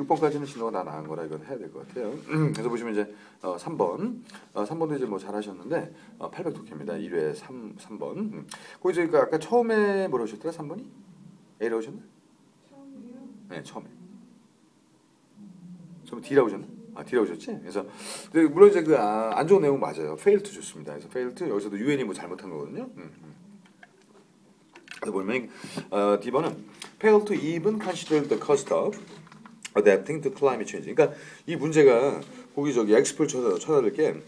6번까지는 진도가 다 나은 거라 이건 해야 될 것 같아요. 그래서 보시면 이제 3번, 3번도 이제 뭐 잘하셨는데 800독해입니다. 1회 3번. 거기 그 아까 처음에 뭐라 하셨더라? 3번이? A라고 하셨나? 처음이요? 네, 처음에. 처음에 D라고 하셨나? 아, D라고 하셨지? 그래서 물론 이제 그 안 좋은 내용 맞아요. fail to 좋습니다. 그래서 fail to 여기서도 UN이 뭐 잘못한 거거든요. 그래서 보면 D번은 fail to even consider the cost of adapting to climate change. 그러니까 이 문제가 거기 저기 X표를 쳐다 게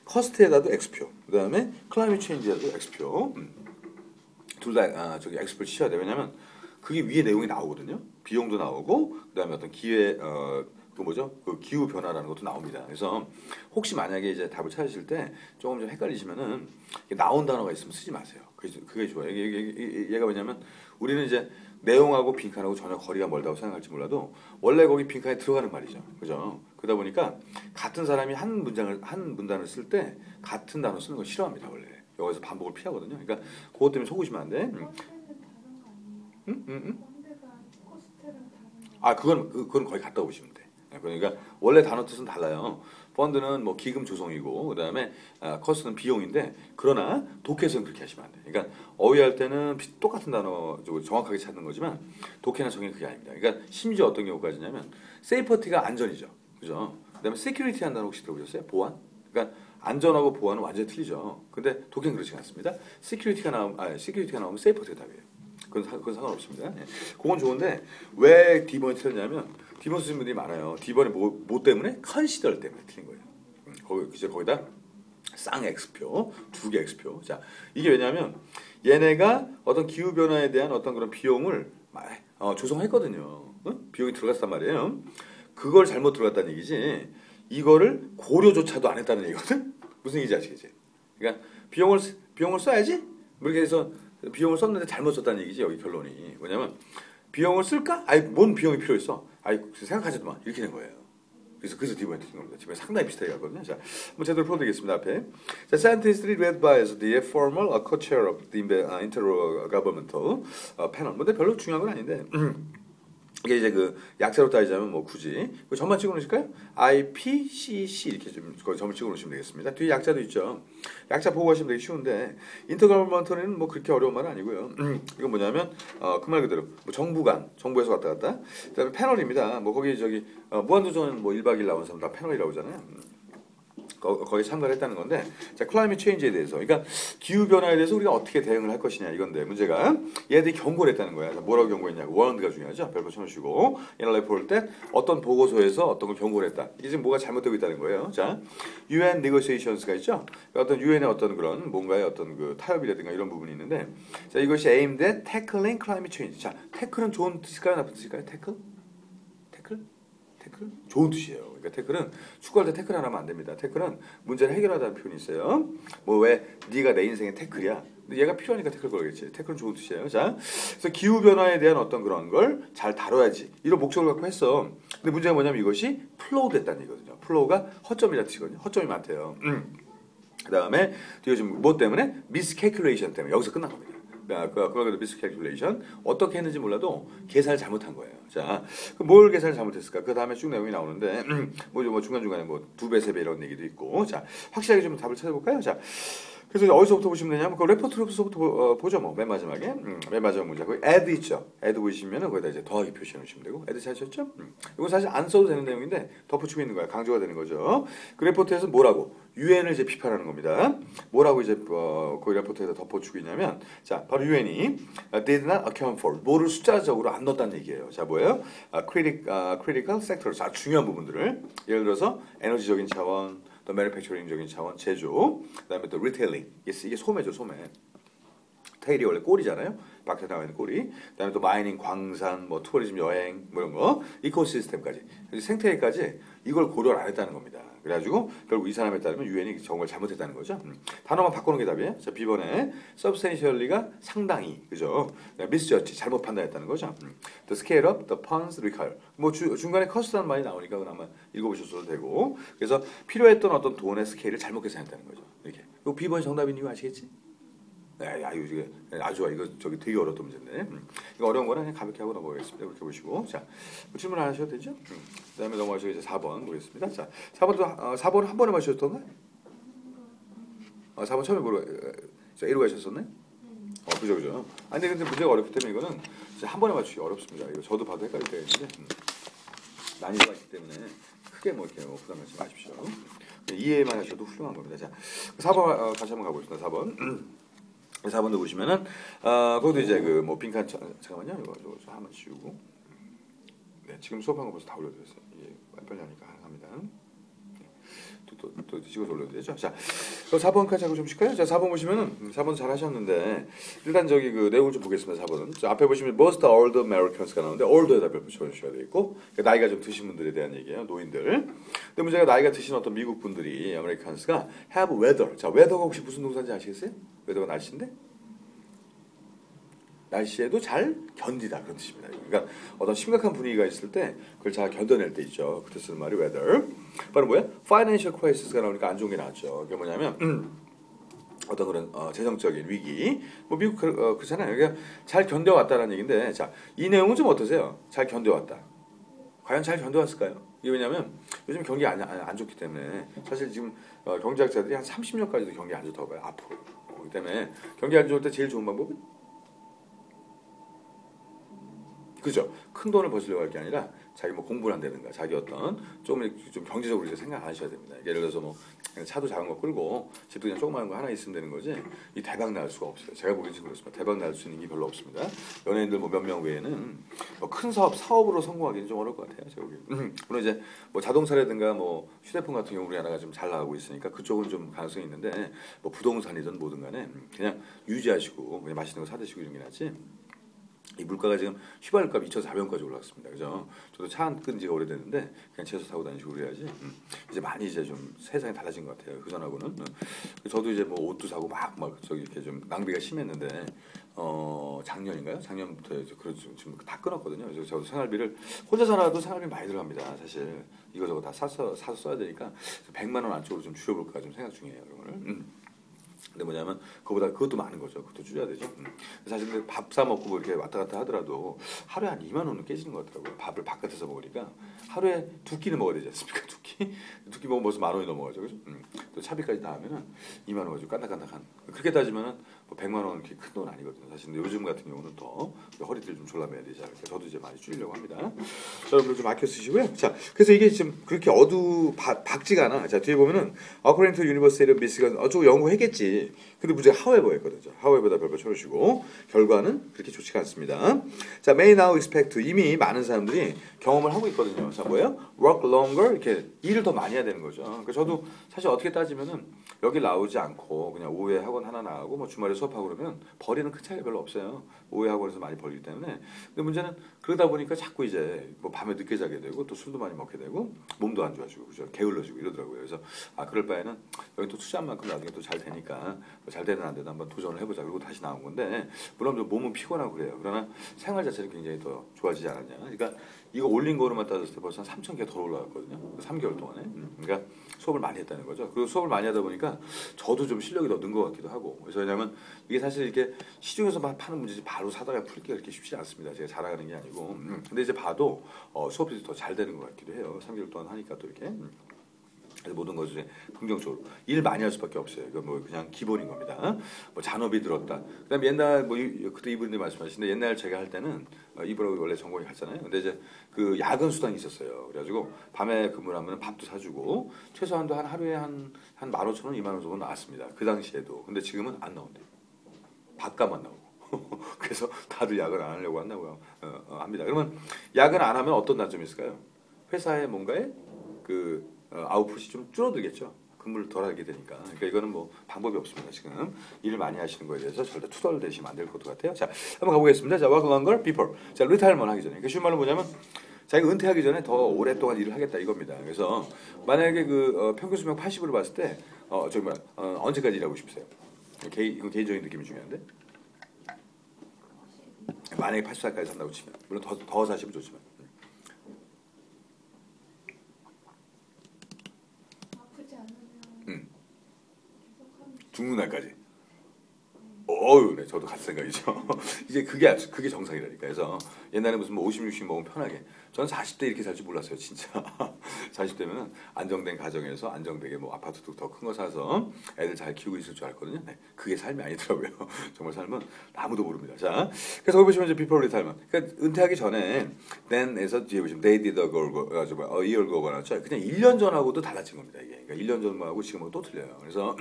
cost에다도 X표, 그 다음에 climate change에다도 X표. 둘 다 저기 X표를 치셔야 돼요. 왜냐면 그게 위에 내용이 나오거든요. 비용도 나오고 그 다음에 어떤 기회 그 뭐죠? 그 기후 변화라는 것도 나옵니다. 그래서 혹시 만약에 이제 답을 찾으실 때 조금 좀 헷갈리시면은 나온 단어가 있으면 쓰지 마세요. 그게 좋아요. 얘가 뭐냐면 우리는 이제 내용하고 빈칸하고 전혀 거리가 멀다고 생각할지 몰라도 원래 거기 빈칸에 들어가는 말이죠. 그죠? 그러다 보니까 같은 사람이 한 문단을 쓸 때 같은 단어 쓰는 거 싫어합니다. 원래 여기서 반복을 피하거든요. 그러니까 그것 때문에 속으시면 안 돼. 펀드는 다른 거 아니에요? 펀드가 코스트랑 다른 거. 아 그건 거의 갔다 오시면 돼. 그러니까 원래 단어 뜻은 달라요. 펀드는 뭐 기금 조성이고 그다음에 커스트는 비용인데 그러나 독해서는 그렇게 하시면 안 돼. 그러니까 어휘할 때는 똑같은 단어 정확하게 찾는 거지만 독해나 정의는 그게 아닙니다. 그러니까 심지어 어떤 경우까지냐면 세이퍼티가 안전이죠. 그죠? 그다음에 세큐리티 한다는 혹시 들어보셨어요? 보안? 그러니까 안전하고 보안은 완전히 틀리죠. 근데 독해는 그렇지 않습니다. 세큐리티가 나오면 세이퍼티가 답이에요. 그건 상관없습니다. 예. 그건 좋은데 왜 D번이 틀렸냐면 D번 쓰신 분들이 많아요. D번이 뭐 때문에? 컨시더 때문에 틀린 거예요. 거기다 쌍 X표, 2개 X표. 자, 이게 왜냐면 얘네가 어떤 기후 변화에 대한 어떤 그런 비용을 조성했거든요. 비용이 들어갔단 말이에요. 그걸 잘못 들어갔다는 얘기지. 이거를 고려조차도 안 했다는 얘기거든. 무슨 얘기인지 아시겠지? 그러니까 비용을 써야지. 이렇게 해서 비용을 썼는데 잘못 썼다는 얘기지. 여기 결론이 뭐냐면 비용을 쓸까? 아니 뭔 비용이 필요했어? 아니 생각하지도 마. 이렇게 된 거예요. 그래서 D번에 틀린 겁니다. 지금 상당히 비슷하게 가거든요. 자, 한번 제대로 풀어드리겠습니다. 앞에. 자, scientists led by the formal co-chair of the intergovernmental panel. 근데 별로 중요한 건 아닌데. 이게 이제 그 약자로 따지자면 뭐 굳이 점만 찍어 놓으실까요? IPCC 이렇게 좀 점을 찍어 놓으시면 되겠습니다. 뒤에 약자도 있죠. 약자 보고 하시면 되게 쉬운데 인터거버먼트는 뭐 그렇게 어려운 말은 아니고요. 이건 뭐냐면 그 말 그대로 뭐 정부에서 왔다 갔다. 그다음에 패널입니다. 뭐 거기 저기 무한도전 뭐 1박 2일 나온 사람 다 패널이라고 하잖아요. 거기 참가를 했다는 건데, 자, 클라이밋 체인지에 대해서, 그러니까 기후 변화에 대해서 우리가 어떻게 대응을 할 것이냐 이건데 문제가 얘들이 경고를 했다는 거야. 뭐라고 경고했냐고 워런드가 중요하죠. 별표 쳐주시고 옛날에 볼 때 어떤 보고서에서 어떤 걸 경고를 했다. 이게 지금 뭐가 잘못되고 있다는 거예요. 자, UN negotiations가 있죠. 어떤 UN의 어떤 그런 뭔가의 어떤 그 타협이라든가 이런 부분이 있는데, 자, 이것이 aimed at tackling climate change. 자, 태클은 좋은 뜻일까요, 나쁜 뜻일까요? 태클? 좋은 뜻이에요. 그러니까 태클은 축구할 때 태클 안 하면 안 됩니다. 태클은 문제를 해결하다는 표현이 있어요. 뭐 왜 네가 내 인생의 태클이야. 근데 얘가 필요하니까 태클 걸겠지. 태클은 좋은 뜻이에요. 자, 그래서 기후 변화에 대한 어떤 그런 걸 잘 다뤄야지. 이런 목적을 갖고 했어. 근데 문제가 뭐냐면 이것이 플로우 됐다는 얘기거든요. 플로우가 허점이라는 뜻이거든요. 허점이 많대요. 그다음에 뒤에 지금 뭐 때문에 miscalculation 때문에 여기서 끝난 겁니다. 그거가 miscalculation 어떻게 했는지 몰라도 계산을 잘못한 거예요. 자, 뭘 계산을 잘못했을까? 그 다음에 쭉 내용이 나오는데 뭐 중간중간에 뭐 2배, 3배 이런 얘기도 있고, 자, 확실하게 좀 답을 찾아볼까요? 자, 그래서 어디서부터 보시면 되냐면 그 레포트로서부터 보죠. 뭐 맨 마지막에 맨 마지막 문제 거기 add 있죠. add 보시면은 거기다 이제 더하기 표시해 놓으시면 되고 add 찾으셨죠? 이건 사실 안 써도 되는 내용인데 덧붙이고 있는 거야. 강조가 되는 거죠. 그 레포트에서 뭐라고? UN을 이제 비판하는 겁니다. 뭐라고 이제 그 레포트에서 덧붙이고 있냐면 자, 바로 UN이 did not account for 뭐를 숫자적으로 안 넣었다는 얘기예요. 자, 뭐예요? critical sectors 아주 중요한 부분들을 예를 들어서 에너지적인 차원 또 매니팩처링적인 차원, 제조, 그다음에 또 리테일링, 이게 소매죠, 소매. 테일이 원래 꼬리잖아요. 밖에 나와 있는 꼬리. 그다음에 또 마이닝, 광산, 뭐 투어리즘, 여행, 뭐 이런 거, 이코시스템까지, 생태계까지 이걸 고려를 안 했다는 겁니다. 그래가지고 결국 이 사람에 따르면 유엔이 정말 잘못했다는 거죠. 단어만 바꾸는 게 답이에요. 자, B번에 substantially가 상당히, 그죠? misjudge, 잘못 판단했다는 거죠. The scale up, the funds required. 뭐 중간에 cost라는 말이 나오니까 그건 아마 읽어보셔도 되고. 그래서 필요했던 어떤 돈의 스케일을 잘못 계산했다는 거죠. 이렇게. 이 B번이 정답인 이유 아시겠지? 야, 이거 아주 좋아. 이거 저기 되게 어려웠던 문제인데. 이거 어려운 거는 그냥 가볍게 하고 넘어가겠습니다. 이렇게 보시고. 자, 뭐 질문 안 하셔도 되죠? 그다음에 넘어가시고 이제 4번 보겠습니다. 자, 4번은 한 번에 마셨던가? 4번 처음에 A로 가셨었네? 그죠. 아니 근데 문제가 어렵기 때문에 이거는 진짜 한 번에 맞추기 어렵습니다. 이거 저도 봐도 헷갈릴 때가 있는데 난이도가 있기 때문에 크게 뭐 이렇게 부담 갖지 마십시오. 이해만 하셔도 훌륭한 겁니다. 자, 4번 다시 한번 가보겠습니다. 4번. 4번도 보시면은 거기도 이제 그 뭐 빈칸 잠깐만요. 이거 저 한번 지우고. 네, 지금 수업한 거 벌써 다 올려드렸어요. 이게 빨리 하니까 가능합니다. 또 찍어서 올려도 되죠. 자, 4번까지 하고 좀 쉴까요? 자, 4번 보시면은 4번 잘 하셨는데 일단 저기 그 내용을 좀 보겠습니다. 4번은 자, 앞에 보시면 most old Americans가 나오는데 old에다 별표 쳐주셔야 되겠고 그러니까 나이가 좀 드신 분들에 대한 얘기예요. 노인들. 근데 문제가 나이가 드신 어떤 미국 분들이 Americans가 have weather. 자, weather가 혹시 무슨 동사인지 아시겠어요? weather가 날씨인데 날씨에도 잘 견디다 그런 뜻입니다. 그러니까 어떤 심각한 분위기가 있을 때 그걸 잘 견뎌낼 때 있죠. 그때 쓰는 말이 weather. 바로 뭐야? financial crisis가 나오니까 안 좋은 게 나왔죠. 그게 뭐냐면 어떤 그런 재정적인 위기. 뭐 미국 그렇잖아요. 그러니까 잘 견뎌왔다는 얘기인데 자, 이 내용은 좀 어떠세요? 잘 견뎌왔다. 과연 잘 견뎌왔을까요? 이게 왜냐면 요즘 경기 안 좋기 때문에 사실 지금 경제학자들이 한 30년까지도 경기 안 좋다고 봐요. 앞으로. 그렇기 때문에 경기 안 좋을 때 제일 좋은 방법은 그죠? 큰 돈을 버시려고 할 게 아니라 자기 뭐 공부를 한다든가 자기 어떤 좀 경제적으로 이제 생각 안 하셔야 됩니다. 예를 들어서 뭐 그냥 차도 작은 거 끌고 집도 그냥 조그마한 거 하나 있으면 되는 거지 이 대박 날 수가 없어요. 제가 보기엔 지금 그렇습니다. 대박 날 수 있는 게 별로 없습니다. 연예인들 뭐 몇 명 외에는 뭐 큰 사업으로 성공하기는 좀 어려울 것 같아요. 제가 보기엔. 물론 이제 뭐 자동차라든가 뭐 휴대폰 같은 경우 우리 하나가 좀 잘 나가고 있으니까 그쪽은 좀 가능성이 있는데 뭐 부동산이든 뭐든 간에 그냥 유지하시고 그냥 맛있는 거 사 드시고 이런 게 낫지. 이 물가가 지금 휘발유값 2,400원까지 올랐습니다. 그죠? 저도 차 안 끈 지가 오래됐는데 그냥 채소 타고 다니시고 그래야지. 이제 많이 이제 좀 세상이 달라진 것 같아요. 그 전하고는. 저도 이제 뭐 옷도 사고 막 저기 이렇게 좀 낭비가 심했는데 작년인가요? 작년부터 이제 그렇죠. 지금 다 끊었거든요. 그래서 저도 생활비를 혼자 살아도 생활비 많이 들어갑니다. 사실 이거저거 다 사서 써야 되니까 100만 원 안쪽으로 좀 줄여볼까 좀 생각 중이에요. 그걸. 근데 뭐냐면 그것도 많은 거죠. 그것도 줄여야 되죠. 사실 근데 밥 사 먹고 뭐 이렇게 왔다 갔다 하더라도 하루에 한 2만 원은 깨지는 것 같더라고요. 밥을 바깥에서 먹으니까 하루에 2끼는 먹어야 되지 않습니까? 2끼 먹으면 벌써 만 원이 넘어가죠. 그죠? 또 차비까지 다 하면은 2만 원 가지고 까딱까딱한. 그렇게 따지면은 뭐 100만 원 이렇게 큰 돈 아니거든요. 사실 근데 요즘 같은 경우는 더 허리를 좀 졸라매야 되지 않을까. 저도 이제 많이 줄이려고 합니다. 자, 여러분들 좀 아껴 쓰시고요. 자, 그래서 이게 지금 그렇게 박지가 않아. 자, 뒤에 보면은 According to University of Michigan 저거 연구했겠지. 근데 문제가 however였거든요. however다 별표 쳐주시고 결과는 그렇게 좋지가 않습니다. 자, may now expect 이미 많은 사람들이 경험을 하고 있거든요. 자, 뭐예요? work longer 이렇게 일을 더 많이 해야 되는 거죠. 그러니까 저도 사실 어떻게 따지면은 여기 나오지 않고 그냥 오후에 학원 하나 나가고 뭐 주말에 수업하고 그러면 벌이는 큰 차이가 별로 없어요. 오후에 학원에서 많이 벌기 때문에. 근데 문제는 그러다 보니까 자꾸 이제 뭐 밤에 늦게 자게 되고 또 술도 많이 먹게 되고 몸도 안 좋아지고 그죠? 게을러지고 이러더라고요. 그래서 그럴 바에는 여기 또 투자한 만큼 나중에 또 잘 되니까 잘 되든 안 되든 한번 도전을 해보자. 그리고 다시 나온 건데 물론 좀 몸은 피곤하고 그래요. 그러나 생활 자체는 굉장히 더 좋아지지 않았냐. 그러니까 이거 올린 거로만 따졌을 때 벌써 한 3,000개 더 올라갔거든요. 3개월 동안에. 그러니까 수업을 많이 했다는 거죠. 그리고 수업을 많이 하다 보니까 저도 좀 실력이 더 는 것 같기도 하고. 그래서 왜냐하면 이게 사실 이렇게 시중에서만 파는 문제지 바로 사다가 풀기가 그렇게 쉽지 않습니다. 제가 잘하는 게 아니고. 근데 이제 봐도 수업이 더 잘 되는 것 같기도 해요. 3개월 동안 하니까 또 이렇게. 그래서 모든 것을 긍정적으로 일 많이 할 수밖에 없어요. 이거 뭐 그냥 기본인 겁니다. 뭐 잔업이 들었다. 그다음 옛날 뭐 그때 이분들이 말씀하시는데 옛날 제가 할 때는 이분하고 원래 전공이 같잖아요. 근데 이제 그 야근 수당이 있었어요. 그래가지고 밤에 근무를 하면 밥도 사주고 최소한도 한 하루에 한 15,000원, 2만 원 정도 나왔습니다. 그 당시에도. 근데 지금은 안 나온대요. 밥값만 나오고. 그래서 다들 야근 안 하려고 한다고요. 합니다. 그러면 야근 안 하면 어떤 단점이 있을까요? 회사에 뭔가에 아웃풋이 좀 줄어들겠죠. 근무를 덜 하게 되니까. 그러니까 이거는 뭐 방법이 없습니다. 지금 일을 많이 하시는 거에 대해서 절대 투덜대시면 안 될 것 같아요. 자, 한번 가보겠습니다. 자, work longer before. 자, 리타이어먼트 하기 전에. 그러니까 쉬운 말로 뭐냐면 자기가 은퇴하기 전에 더 오랫동안 일을 하겠다 이겁니다. 그래서 만약에 평균 수명 80으로 봤을 때 언제까지 일하고 싶으세요? 이건 개인적인 느낌이 중요한데. 만약에 80살까지 산다고 치면 물론 더 사시면 좋지만. 아프지 않으면 음. 계속 하면 죽는 날까지. 어유, 네, 저도 같은 생각이죠. 이제 그게 정상이라니까. 그래서 옛날에 무슨 뭐 50, 60 먹으면 편하게. 저는 40대 이렇게 살 줄 몰랐어요, 진짜. 40대면은 안정된 가정에서 안정되게 뭐 아파트도 더 큰 거 사서 애들 잘 키우고 있을 줄 알거든요. 네, 그게 삶이 아니더라고요. 정말 삶은 아무도 모릅니다. 자, 그래서 거기 보시면 이제 before retirement. 그러니까 은퇴하기 전에 then에서 뒤에 보시면 they did a year ago가 나왔죠. 그냥 1년 전하고도 달라진 겁니다. 이게. 그러니까 1년 전하고 지금하고 또 틀려요. 그래서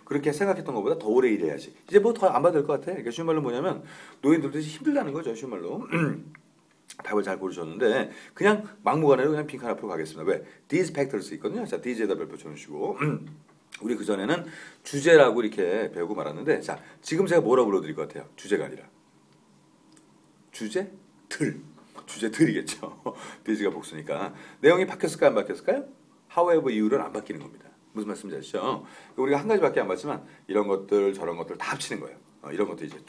그렇게 생각했던 것보다 더 오래 일해야지. 이제 뭐 더 안 받을 것 같아. 그러니까 쉬운 말로 뭐냐면 노인들도 힘들다는 거죠. 쉬운 말로. 답을 잘 고르셨는데 그냥 막무가내로 그냥 빈칸 앞으로 가겠습니다. 왜? These factors 있거든요. 자, these에다 별표 쳐주시고 우리 그 전에는 주제라고 이렇게 배우고 말았는데 자, 지금 제가 뭐라고 불러드릴 것 같아요? 주제가 아니라 주제들이겠죠. these가 복수니까 내용이 바뀌었을까요? 안 바뀌었을까요? however 이유는 안 바뀌는 겁니다. 무슨 말씀인지 아시죠? 우리가 한 가지밖에 안 봤지만 이런 것들 저런 것들 다 합치는 거예요. 이런 것도 이제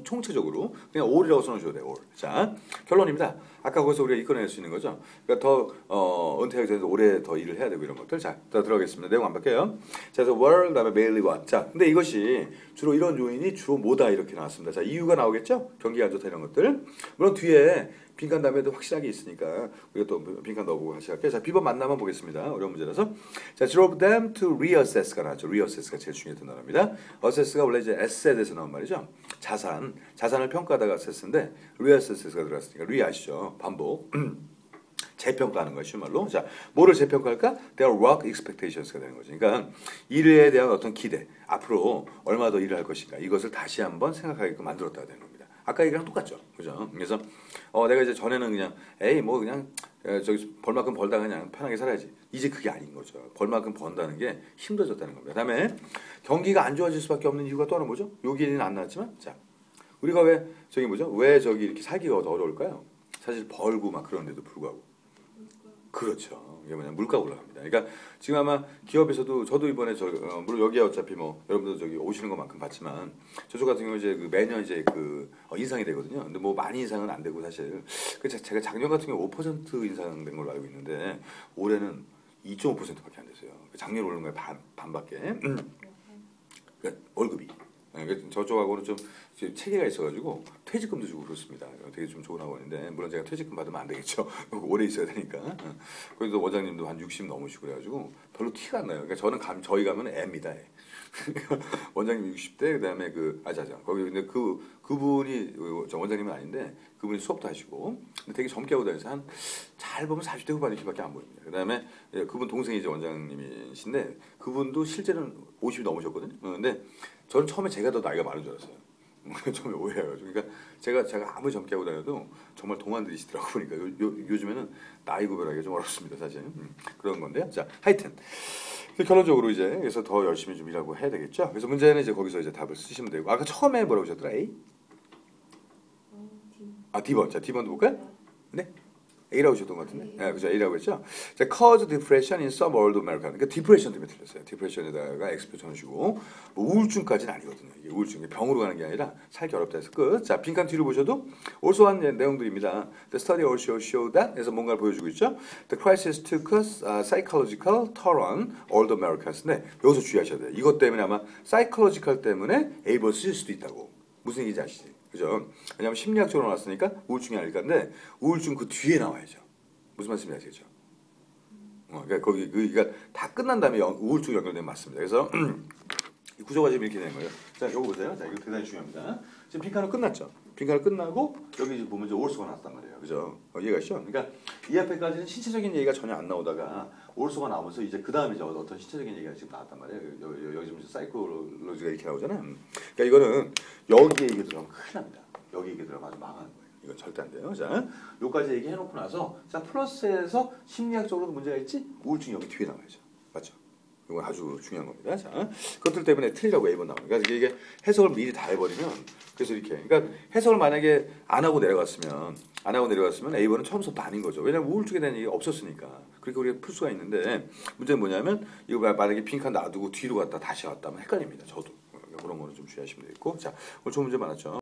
총체적으로 그냥 all이라고 써놓으셔도 돼요. all. 자, 결론입니다. 아까 거기서 우리가 이끌어낼 수 있는 거죠. 그러니까 더 은퇴하기 전에 오래 더 일을 해야 되고 이런 것들. 자, 더 들어가겠습니다. 내용 안 바뀌어요. 자, 그래서 were 다음에 mainly what. 자, 근데 이것이 주로 이런 요인이 주로 뭐다 이렇게 나왔습니다. 자, 이유가 나오겠죠? 경기가 안 좋다 이런 것들. 물론 뒤에 빈칸 다음에도 확실하게 있으니까 우리가 또 빈칸 넣어보고 같이 할게요. 자, B번 만나면 보겠습니다. 어려운 문제라서. 자, drove them to reassess가 나왔죠. reassess가 제일 중요했던 단어입니다. assess가 원래 이제 asset에서 나온 말이죠. 자산을 평가하다가 assess인데 reassess가 들어갔으니까 re 아시죠? 반복. 재평가하는 거예요, 쉬운 말로. 자, 뭐를 재평가할까? Their work expectations가 되는 거죠. 그러니까 일에 대한 어떤 기대, 앞으로 얼마 더 일을 할 것인가 이것을 다시 한번 생각하게끔 만들었다가 되는 겁니다. 아까 얘기랑 똑같죠, 그죠? 그래서 내가 이제 전에는 그냥 뭐 그냥 저기 벌만큼 벌다가 그냥 편하게 살아야지. 이제 그게 아닌 거죠. 벌만큼 번다는 게 힘들어졌다는 겁니다. 그다음에 경기가 안 좋아질 수밖에 없는 이유가 또 하나 뭐죠? 여기는 안 나왔지만, 자, 우리가 왜 저기 뭐죠? 왜 저기 이렇게 살기가 더 어려울까요? 사실 벌고 막 그런데도 불구하고. 그렇죠. 이게 뭐냐 물가가 올라갑니다. 그러니까 지금 아마 기업에서도 저도 이번에 물론 여기에 어차피 뭐 여러분들 저기 오시는 것만큼 봤지만 저쪽 같은 경우 이제 그 매년 이제 그 인상이 되거든요. 근데 뭐 많이 인상은 안 되고 사실 제가 작년 같은 경우 5% 인상된 걸로 알고 있는데 올해는 2.5%밖에 안 됐어요. 작년 오른 거에 반밖에. 그러니까 월급이. 저쪽하고는 좀 체계가 있어가지고 퇴직금도 주고 그렇습니다. 되게 좀 좋은 학원인데 물론 제가 퇴직금 받으면 안 되겠죠. 오래 있어야 되니까. 거기도 원장님도 한 60 넘으시고 그래가지고 별로 티가 안 나요. 그러니까 저희 가면 M입니다. 원장님 60대 그다음에 거기 근데 그분이 저 원장님은 아닌데 그분이 수업도 하시고 근데 되게 젊게 하고 다니서 잘 보면 40대 후반 이렇게밖에 안 보입니다. 그다음에 그분 동생이 이제 원장님이신데 그분도 실제는 50이 넘으셨거든요. 근데 저는 처음에 제가 더 나이가 많은 줄 알았어요. 처음에 오해해가지고. 그러니까 제가 아무리 젊게 하고 다녀도 정말 동안들이시더라고 보니까 요즘에는 나이 구별하기가 좀 어렵습니다, 사실. 그런 건데요. 자, 하여튼 결론적으로 이제 그래서 더 열심히 좀 일하고 해야 되겠죠. 그래서 문제는 이제 거기서 이제 답을 쓰시면 되고 아까 처음에 뭐라고 하셨더라? A? D번. 자, D번 볼까요? 네. A라고 하셨던 것 같은데. 네, 그죠. A라고 했죠. 자, cause depression in some old American. 그러니까 depression 때문에 틀렸어요. depression에다가 X표 쳐주시고 뭐 우울증까지는 아니거든요. 이게 우울증이 병으로 가는 게 아니라 살기 어렵다 해서 끝. 자, 빈칸 뒤로 보셔도 also 한 내용들입니다. The study also showed that 해서 뭔가를 보여주고 있죠. The crisis took a psychological toll on old Americans. 네, 여기서 주의하셔야 돼요. 이것 때문에 아마 psychological 때문에 A번 쓰실 수도 있다고. 무슨 얘기인지 아시지? 그죠? 왜냐하면 심리학적으로 나왔으니까 우울증이 아닐까인데 우울증 그 뒤에 나와야죠. 무슨 말씀인지 아시겠죠? 그러니까 그러니까 다 끝난 다음에 우울증 연결되면 맞습니다. 그래서 이 구조가 지금 이렇게 되는 거예요. 자, 이거 보세요. 자, 이거 대단히 중요합니다. 지금 빈칸은 끝났죠. 빈칸은 끝나고 여기 이제 보면 이제 올소가 나왔단 말이에요. 그죠? 이해가시죠? 그러니까 이 앞에까지는 신체적인 얘기가 전혀 안 나오다가 올소가 나오면서 이제 그 다음에 이제 어떤 신체적인 얘기가 지금 나왔단 말이에요. 여기 지금 사이콜로지가 이렇게 나오잖아요. 그러니까 이거는 여기에 얘기 들어가면 큰일 납니다. 여기 얘기 들어가면 아주 망하는 거예요. 이건 절대 안 돼요. 자, 여기까지 얘기해놓고 나서 자 플러스에서 심리학적으로도 문제가 있지 우울증이 여기 뒤에 나와야죠. 맞죠? 이건 아주 중요한 겁니다. 자, 그것들 때문에 틀리라고 A번 나오는 거예요. 그러니까 이게 해석을 미리 다 해버리면 그래서 이렇게 그러니까 해석을 만약에 안 하고 내려갔으면 A번은 처음부터 아닌 거죠. 왜냐하면 우울증에 대한 얘기가 없었으니까. 그러니까 우리가 풀 수가 있는데 문제는 뭐냐면 이거 만약에 빈칸 놔두고 뒤로 갔다 다시 왔다면 헷갈립니다. 저도 그런 거는 좀 주의하시면 되겠고 자, 오늘 좋은 문제 많았죠.